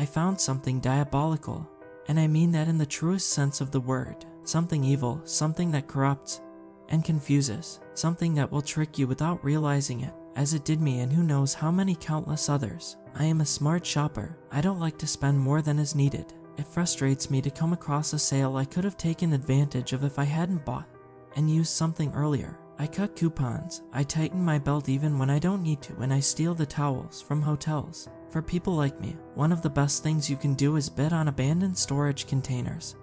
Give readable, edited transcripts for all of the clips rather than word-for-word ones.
I found something diabolical, and I mean that in the truest sense of the word. Something evil, something that corrupts and confuses, something that will trick you without realizing it, as it did me and who knows how many countless others. I am a smart shopper. I don't like to spend more than is needed. It frustrates me to come across a sale I could have taken advantage of if I hadn't bought and used something earlier. I cut coupons, I tighten my belt even when I don't need to, and I steal the towels from hotels. For people like me, one of the best things you can do is bid on abandoned storage containers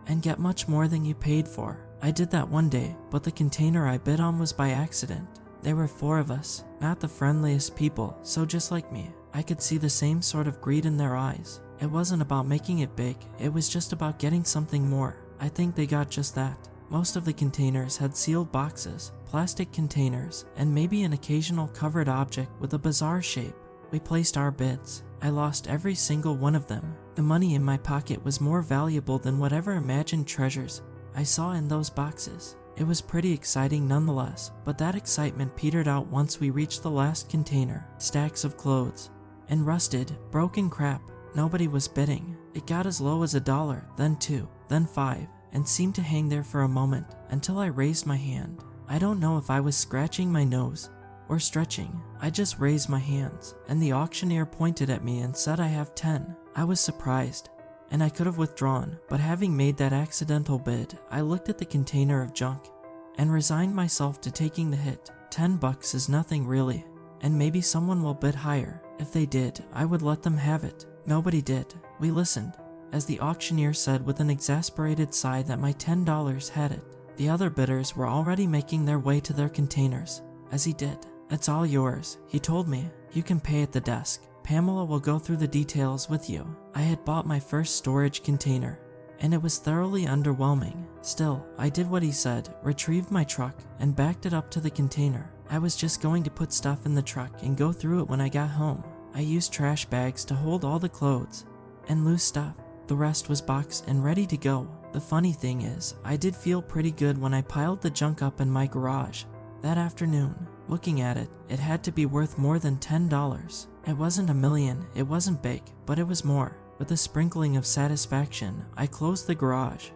and get much more than you paid for. I did that one day, but the container I bid on was by accident. There were 4 of us, not the friendliest people, so just like me, I could see the same sort of greed in their eyes. It wasn't about making it big, it was just about getting something more. I think they got just that. Most of the containers had sealed boxes, plastic containers, and maybe an occasional covered object with a bizarre shape. We placed our bids. I lost every single one of them. The money in my pocket was more valuable than whatever imagined treasures I saw in those boxes. It was pretty exciting nonetheless, but that excitement petered out once we reached the last container. Stacks of clothes and rusted, broken crap. Nobody was bidding. It got as low as $1, then $2, then $5, and seemed to hang there for a moment until I raised my hand. I don't know if I was scratching my nose or stretching. I just raised my hands, and the auctioneer pointed at me and said I have 10. I was surprised, and I could have withdrawn, but having made that accidental bid, I looked at the container of junk and resigned myself to taking the hit. $10 is nothing really, and maybe someone will bid higher. If they did, I would let them have it. Nobody did. We listened, as the auctioneer said with an exasperated sigh that my $10 had it. The other bidders were already making their way to their containers, as he did. "It's all yours," he told me. "You can pay at the desk. Pamela will go through the details with you." I had bought my first storage container, and it was thoroughly underwhelming. Still, I did what he said, retrieved my truck, and backed it up to the container. I was just going to put stuff in the truck and go through it when I got home. I used trash bags to hold all the clothes and loose stuff. The rest was boxed and ready to go. The funny thing is, I did feel pretty good when I piled the junk up in my garage that afternoon. Looking at it, it had to be worth more than $10. It wasn't a million, it wasn't big, but it was more. With a sprinkling of satisfaction, I closed the garage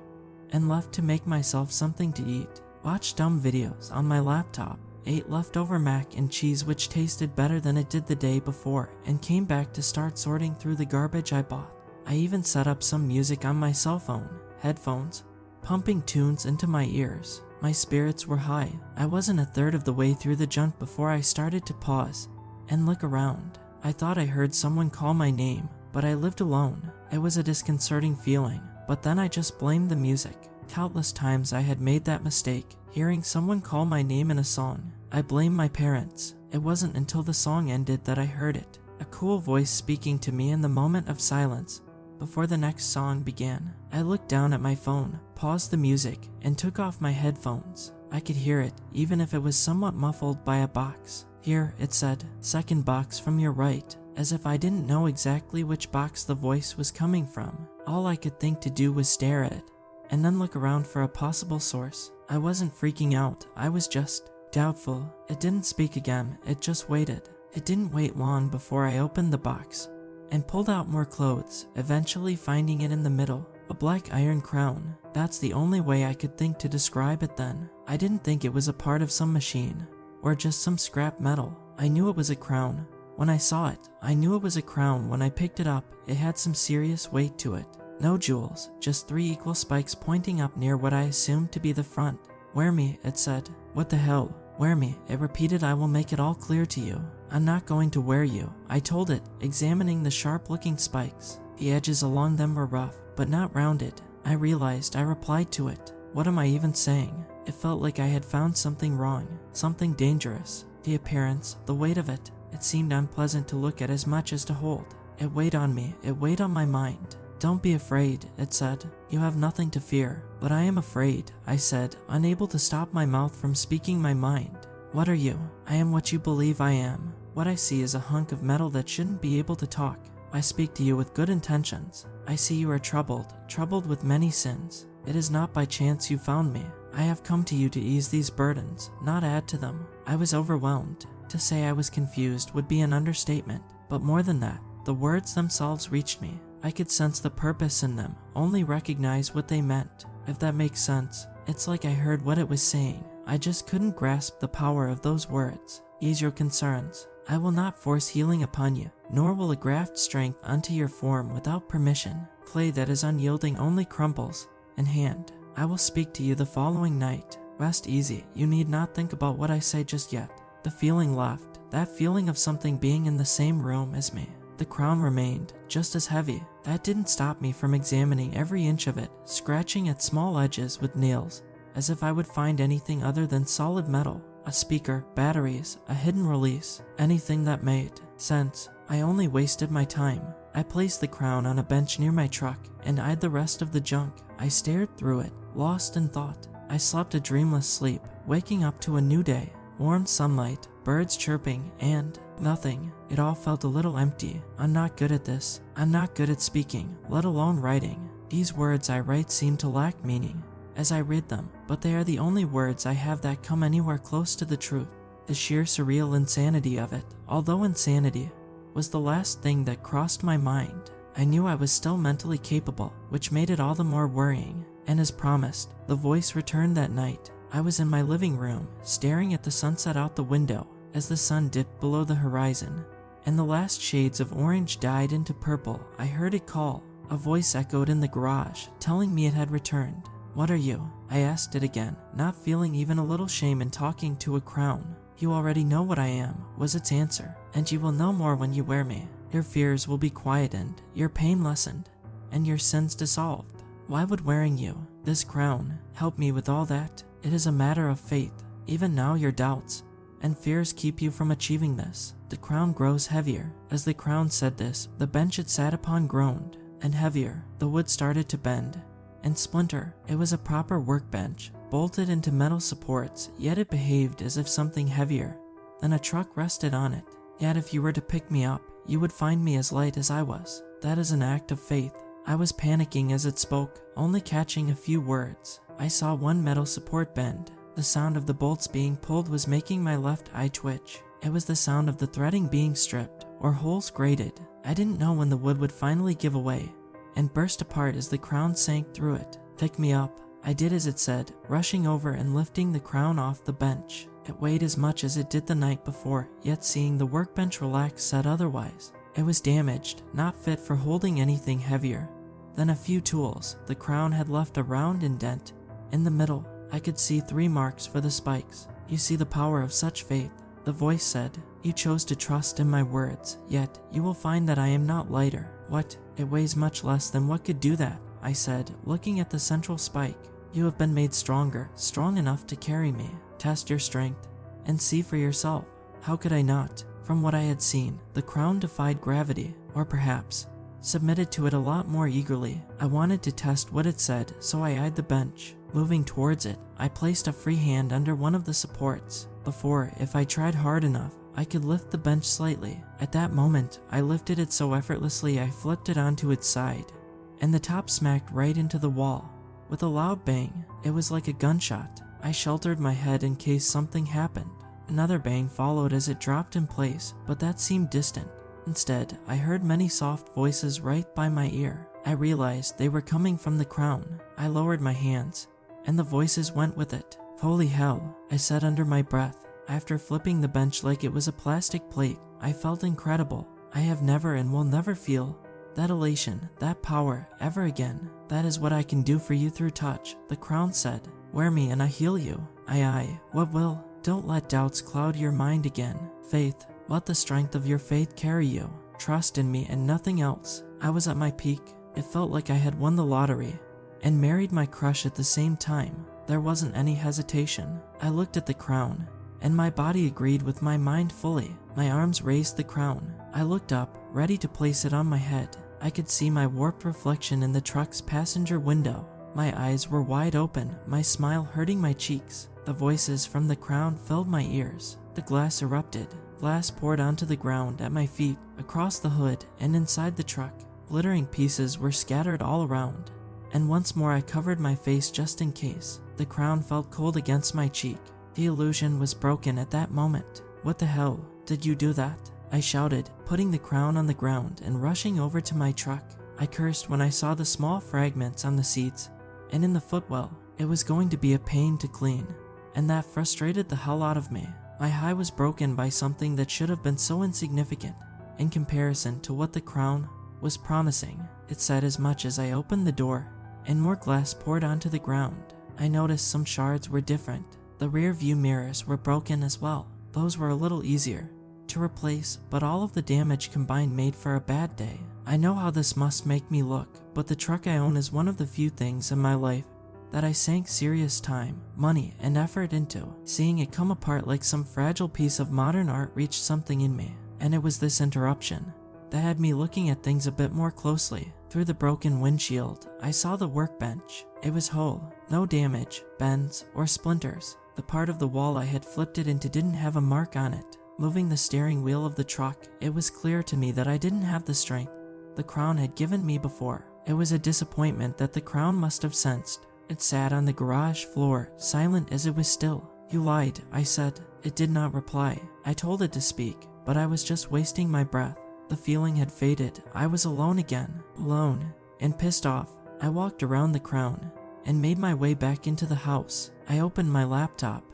and left to make myself something to eat. Watched dumb videos on my laptop, ate leftover mac and cheese which tasted better than it did the day before, and came back to start sorting through the garbage I bought. I even set up some music on my cell phone, headphones, pumping tunes into my ears. My spirits were high. I wasn't a third of the way through the junk before I started to pause and look around. I thought I heard someone call my name, but I lived alone. It was a disconcerting feeling, but then I just blamed the music. Countless times I had made that mistake, hearing someone call my name in a song. I blamed my parents. It wasn't until the song ended that I heard it. A cool voice speaking to me in the moment of silence before the next song began. I looked down at my phone, paused the music, and took off my headphones. I could hear it, even if it was somewhat muffled by a box. "Here," it said, "second box from your right," as if I didn't know exactly which box the voice was coming from. All I could think to do was stare at it, and then look around for a possible source. I wasn't freaking out, I was just doubtful. It didn't speak again, it just waited. It didn't wait long before I opened the box and pulled out more clothes, eventually finding it in the middle. A black iron crown. That's the only way I could think to describe it then. I didn't think it was a part of some machine, or just some scrap metal. I knew it was a crown. When I saw it, I knew it was a crown. When I picked it up, it had some serious weight to it. No jewels, just 3 equal spikes pointing up near what I assumed to be the front. "Wear me," it said. "What the hell? Wear me," it repeated. "I will make it all clear to you." "I'm not going to wear you," I told it, examining the sharp-looking spikes. The edges along them were rough, but not rounded. I realized I replied to it. What am I even saying? It felt like I had found something wrong, something dangerous. The appearance, the weight of it, it seemed unpleasant to look at as much as to hold. It weighed on me, it weighed on my mind. "Don't be afraid," it said. "You have nothing to fear." "But I am afraid," I said, unable to stop my mouth from speaking my mind. "What are you?" "I am what you believe I am. What I see is a hunk of metal that shouldn't be able to talk. I speak to you with good intentions. I see you are troubled with many sins. It is not by chance you found me. I have come to you to ease these burdens, not add to them." I was overwhelmed. To say I was confused would be an understatement, but more than that, the words themselves reached me. I could sense the purpose in them, only recognize what they meant. If that makes sense, it's like I heard what it was saying. I just couldn't grasp the power of those words. Ease your concerns. I will not force healing upon you, nor will I graft strength unto your form without permission. Clay that is unyielding only crumbles in hand. I will speak to you the following night. Rest easy, you need not think about what I say just yet. The feeling left, that feeling of something being in the same room as me. The crown remained, just as heavy. That didn't stop me from examining every inch of it, scratching at small edges with nails, as if I would find anything other than solid metal. A speaker, batteries, a hidden release, anything that made sense. I only wasted my time. I placed the crown on a bench near my truck and eyed the rest of the junk. I stared through it, lost in thought. I slept a dreamless sleep, waking up to a new day, warm sunlight, birds chirping, and nothing. It all felt a little empty. I'm not good at this. I'm not good at speaking, let alone writing. These words I write seem to lack meaning as I read them, but they are the only words I have that come anywhere close to the truth. The sheer surreal insanity of it, although insanity was the last thing that crossed my mind. I knew I was still mentally capable, which made it all the more worrying. And as promised, the voice returned that night. I was in my living room, staring at the sunset out the window as the sun dipped below the horizon, and the last shades of orange died into purple. I heard it call. A voice echoed in the garage, telling me it had returned. What are you? I asked it again, not feeling even a little shame in talking to a crown. You already know what I am, was its answer, and you will know more when you wear me. Your fears will be quietened, your pain lessened, and your sins dissolved. Why would wearing you, this crown, help me with all that? It is a matter of faith. Even now your doubts and fears keep you from achieving this. The crown grows heavier. As the crown said this, the bench it sat upon groaned, and heavier. The wood started to bend and splinter. It was a proper workbench, bolted into metal supports, yet it behaved as if something heavier than a truck rested on it. Yet if you were to pick me up, you would find me as light as I was. That is an act of faith. I was panicking as it spoke, only catching a few words. I saw one metal support bend. The sound of the bolts being pulled was making my left eye twitch. It was the sound of the threading being stripped, or holes grated. I didn't know when the wood would finally give away and burst apart as the crown sank through it. Pick me up. I did as it said, rushing over and lifting the crown off the bench. It weighed as much as it did the night before, yet seeing the workbench relax said otherwise. It was damaged, not fit for holding anything heavier than a few tools. The crown had left a round indent in the middle. I could see 3 marks for the spikes. You see the power of such faith. The voice said, you chose to trust in my words, yet you will find that I am not lighter. What? It weighs much less than what could do that, I said, looking at the central spike. You have been made stronger, strong enough to carry me. Test your strength and see for yourself. How could I not? From what I had seen, the crown defied gravity, or perhaps submitted to it a lot more eagerly. I wanted to test what it said, so I eyed the bench. Moving towards it, I placed a free hand under one of the supports. Before, if I tried hard enough, I could lift the bench slightly. At that moment, I lifted it so effortlessly I flipped it onto its side, and the top smacked right into the wall. With a loud bang, it was like a gunshot. I sheltered my head in case something happened. Another bang followed as it dropped in place, but that seemed distant. Instead, I heard many soft voices right by my ear. I realized they were coming from the crown. I lowered my hands, and the voices went with it. Holy hell, I said under my breath. After flipping the bench like it was a plastic plate, I felt incredible. I have never and will never feel that elation, that power, ever again. That is what I can do for you through touch, the crown said. Wear me and I heal you. Aye, what will? Don't let doubts cloud your mind again. Faith, let the strength of your faith carry you. Trust in me and nothing else. I was at my peak. It felt like I had won the lottery and married my crush at the same time. There wasn't any hesitation. I looked at the crown, and my body agreed with my mind fully. My arms raised the crown. I looked up, ready to place it on my head. I could see my warped reflection in the truck's passenger window. My eyes were wide open, my smile hurting my cheeks. The voices from the crown filled my ears. The glass erupted. Glass poured onto the ground at my feet, across the hood, and inside the truck. Glittering pieces were scattered all around. And once more I covered my face just in case. The crown felt cold against my cheek. The illusion was broken at that moment. What the hell? Did you do that? I shouted, putting the crown on the ground and rushing over to my truck. I cursed when I saw the small fragments on the seats and in the footwell. It was going to be a pain to clean, and that frustrated the hell out of me. My high was broken by something that should have been so insignificant in comparison to what the crown was promising. It said as much as I opened the door, and more glass poured onto the ground. I noticed some shards were different. The rear view mirrors were broken as well. Those were a little easier to replace, but all of the damage combined made for a bad day. I know how this must make me look, but the truck I own is one of the few things in my life that I sank serious time, money, and effort into. Seeing it come apart like some fragile piece of modern art reached something in me, and it was this interruption that had me looking at things a bit more closely. Through the broken windshield, I saw the workbench. It was whole, no damage, bends, or splinters. The part of the wall I had flipped it into didn't have a mark on it. Moving the steering wheel of the truck, it was clear to me that I didn't have the strength the crown had given me before. It was a disappointment that the crown must have sensed. It sat on the garage floor, silent as it was still. "You lied," I said. It did not reply. I told it to speak, but I was just wasting my breath. The feeling had faded. I was alone again. Alone and pissed off. I walked around the crown and made my way back into the house. I opened my laptop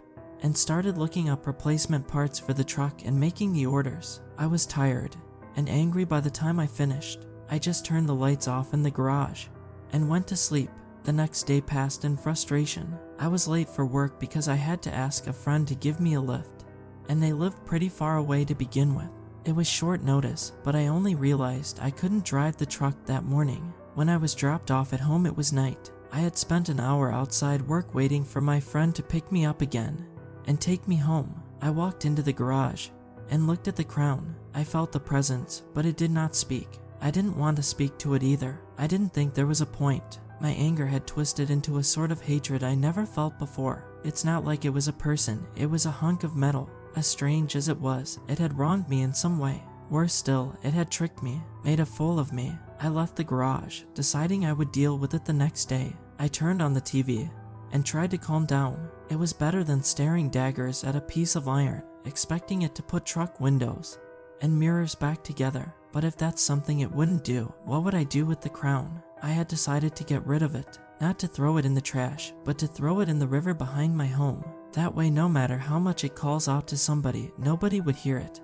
and started looking up replacement parts for the truck and making the orders. I was tired and angry by the time I finished. I just turned the lights off in the garage and went to sleep. The next day passed in frustration. I was late for work because I had to ask a friend to give me a lift, and they lived pretty far away to begin with. It was short notice, but I only realized I couldn't drive the truck that morning. When I was dropped off at home, it was night. I had spent an hour outside work waiting for my friend to pick me up again and take me home. I walked into the garage and looked at the crown. I felt the presence, but it did not speak. I didn't want to speak to it either. I didn't think there was a point. My anger had twisted into a sort of hatred I never felt before. It's not like it was a person, it was a hunk of metal. As strange as it was, it had wronged me in some way. Worse still, it had tricked me, made a fool of me. I left the garage, deciding I would deal with it the next day. I turned on the TV and tried to calm down. It was better than staring daggers at a piece of iron, expecting it to put truck windows and mirrors back together. But if that's something it wouldn't do, what would I do with the crown? I had decided to get rid of it, not to throw it in the trash, but to throw it in the river behind my home. That way, no matter how much it calls out to somebody, nobody would hear it,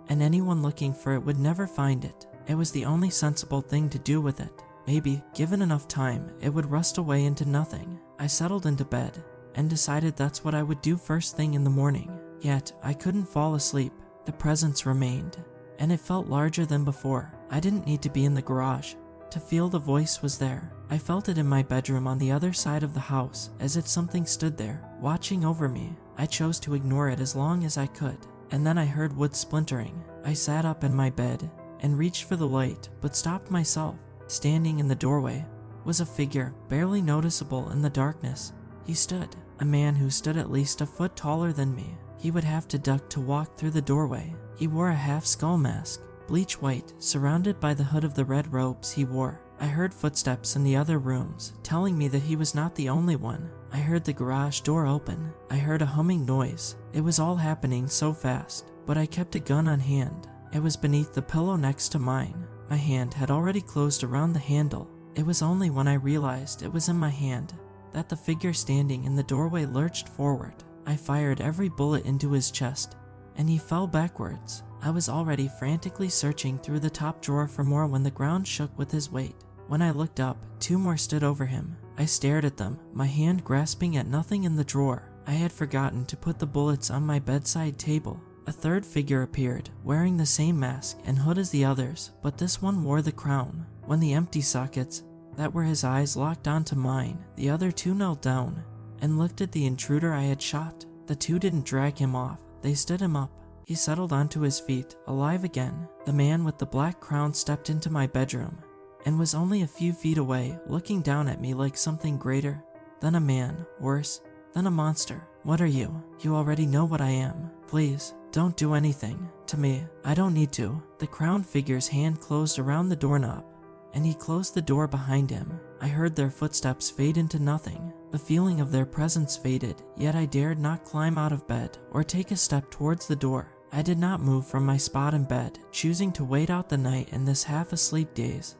and anyone looking for it would never find it. It was the only sensible thing to do with it. Maybe, given enough time, it would rust away into nothing. I settled into bed and decided that's what I would do first thing in the morning. Yet, I couldn't fall asleep. The presence remained, and it felt larger than before. I didn't need to be in the garage to feel the voice was there. I felt it in my bedroom on the other side of the house, as if something stood there, watching over me. I chose to ignore it as long as I could, and then I heard wood splintering. I sat up in my bed and reached for the light, but stopped myself. Standing in the doorway was a figure, barely noticeable in the darkness. He stood, a man who stood at least a foot taller than me. He would have to duck to walk through the doorway. He wore a half-skull mask, bleach white, surrounded by the hood of the red robes he wore. I heard footsteps in the other rooms, telling me that he was not the only one. I heard the garage door open. I heard a humming noise. It was all happening so fast, but I kept a gun on hand. It was beneath the pillow next to mine. My hand had already closed around the handle. It was only when I realized it was in my hand that the figure standing in the doorway lurched forward. I fired every bullet into his chest, and he fell backwards. I was already frantically searching through the top drawer for more when the ground shook with his weight. When I looked up, two more stood over him. I stared at them, my hand grasping at nothing in the drawer. I had forgotten to put the bullets on my bedside table. A third figure appeared, wearing the same mask and hood as the others, but this one wore the crown. When the empty sockets that were his eyes locked onto mine, the other two knelt down and looked at the intruder I had shot. The two didn't drag him off, they stood him up. He settled onto his feet, alive again. The man with the black crown stepped into my bedroom and was only a few feet away, looking down at me like something greater than a man, worse than a monster. "What are you? You already know what I am. Please, don't do anything to me. I don't need to." The crown figure's hand closed around the doorknob, and he closed the door behind him. I heard their footsteps fade into nothing. The feeling of their presence faded, yet I dared not climb out of bed or take a step towards the door. I did not move from my spot in bed, choosing to wait out the night in this half-asleep daze.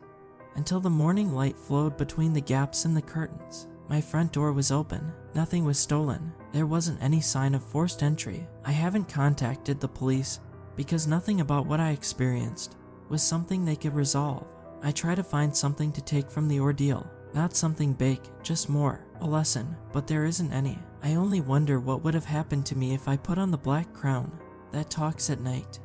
until the morning light flowed between the gaps in the curtains. My front door was open. Nothing was stolen. There wasn't any sign of forced entry. I haven't contacted the police because nothing about what I experienced was something they could resolve. I try to find something to take from the ordeal. Not something big, just more. A lesson, but there isn't any. I only wonder what would have happened to me if I put on the black crown that talks at night.